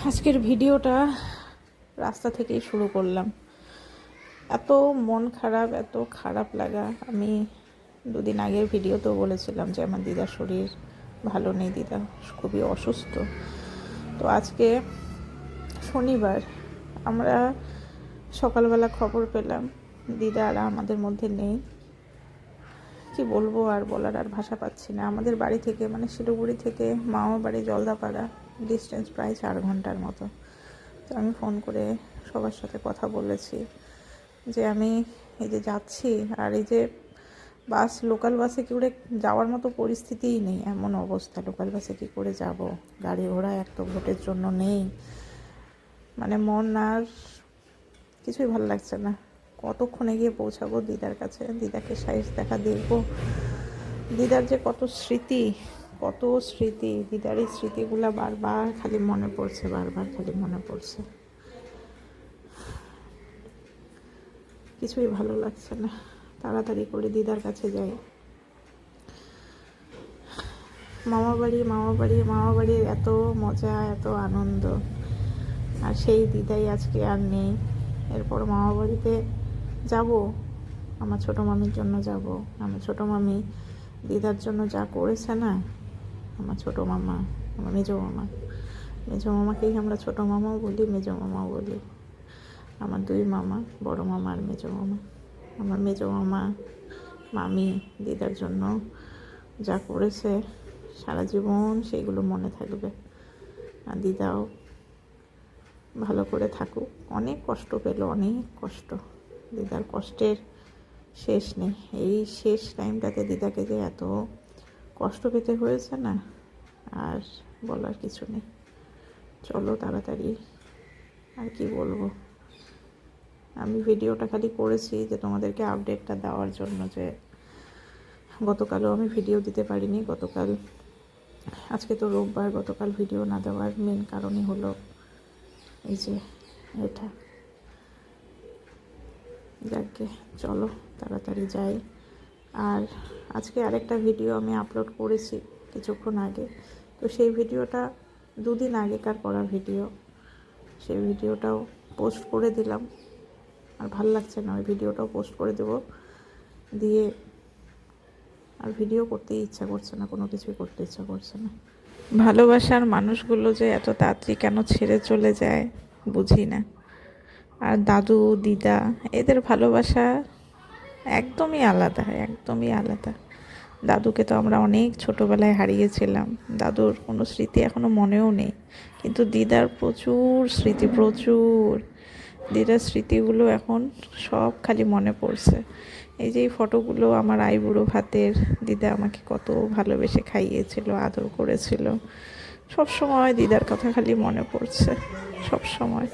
আজকের ভিডিওটা রাস্তা থেকেই শুরু করলাম। এত মন খারাপ, এত খারাপ লাগা। আমি দুদিন আগের ভিডিওতেও বলেছিলাম যে আমার দিদার শরীর ভালো নেই, দিদা খুবই অসুস্থ। তো আজকে শনিবার, আমরা সকালবেলা খবর পেলাম দিদা আর আমাদের মধ্যে নেই। কি বলবো, আর বলার আর ভাষা পাচ্ছি না। আমাদের বাড়ি থেকে, মানে শিলিগুড়ি থেকে মামার বাড়ি জলদাপাড়া, ডিস্টেন্স প্রায় 4 ঘন্টার মতো। তো আমি ফোন করে সবার সাথে কথা বলেছি যে আমি এই যে যাচ্ছি, আর এই যে লোকাল বাসে কি করে যাওয়ার মতো পরিস্থিতিই নেই, এমন অবস্থা। লোকাল বাসে কি করে যাব? গাড়ি ঘোড়া এক তো ভোটের জন্য নেই। মানে মন আর কিছুই ভালো লাগছে না। কতক্ষণে গিয়ে পৌঁছাবো দিদার কাছে, দিদাকে সাইজ দেখা দেখবো। দিদার যে কত স্মৃতি, দিদার এই স্মৃতিগুলো বারবার খালি মনে পড়ছে, বারবার খালি মনে পড়ছে। কিছুই ভালো লাগছে না। তাড়াতাড়ি করে দিদার কাছে যাই। মামাবাড়ির এত মজা, এত আনন্দ, আর সেই দিদাই আজকে আর নেই। এরপর মামাবাড়িতে যাব, আমার ছোটো মামির জন্য যাব। আমার ছোটো মামি দিদার জন্য যা করেছে না, আমার ছোটো মামা, আমার মেজো মামাকেই আমরা ছোটো মামাও বলি, মেজো মামাও বলি। আমার 2 মামা, বড় মামা আর মেজো মামা। আমার মেজো মামা মামি দিদার জন্য যা করেছে সারা জীবন সেইগুলো মনে থাকবে। আর দিদাও ভালো করে থাকুক। অনেক কষ্ট পেল, অনেক কষ্ট। দিদার কষ্টের শেষ নেই। এই শেষ টাইমটাতে দিদাকে যে এত কষ্ট পেতে হয়েছে না, আর বলার কিছু নেই। চলো তাড়াতাড়ি, আর কি বলবো। আমি ভিডিওটা খালি করেছি যে তোমাদেরকে আপডেটটা দেওয়ার জন্য, যে গতকালও আমি ভিডিও দিতে পারিনি। আজকে তো রোববার, গতকাল ভিডিও না দেওয়ার মেন কারণই হলো এই যে এটা। যাকে চলো তাড়াতাড়ি যাই। আর আজকে আরেকটা ভিডিও আমি আপলোড করেছি কিছুক্ষণ আগে। তো সেই ভিডিওটা 2 দিন আগেকার করা ভিডিও, সেই ভিডিওটাও পোস্ট করে দিলাম। আর ভাল লাগছে না, ওই ভিডিওটাও পোস্ট করে দেবো। দিয়ে আর ভিডিও করতেই ইচ্ছা করছে না, কোনো কিছুই করতে ইচ্ছা করছে না। ভালোবাসার মানুষগুলো যে এত তাড়াতাড়ি কেন ছেড়ে চলে যায় বুঝি না। আর দাদু দিদা, এদের ভালোবাসা একদমই আলাদা, একদমই আলাদা। দাদুকে তো আমরা অনেক ছোটোবেলায় হারিয়েছিলাম, দাদুর কোনো স্মৃতি এখনও মনেও নেই। কিন্তু দিদার প্রচুর স্মৃতি, প্রচুর। দিদার স্মৃতিগুলো এখন সব খালি মনে পড়ছে। এই যে এই ফটোগুলো আমার আইবুড়ো ভাতের, দিদা আমাকে কত ভালোবেসে খাইয়েছিল, আদর করেছিল। সব সময় দিদার কথা খালি মনে পড়ছে, সব সময়।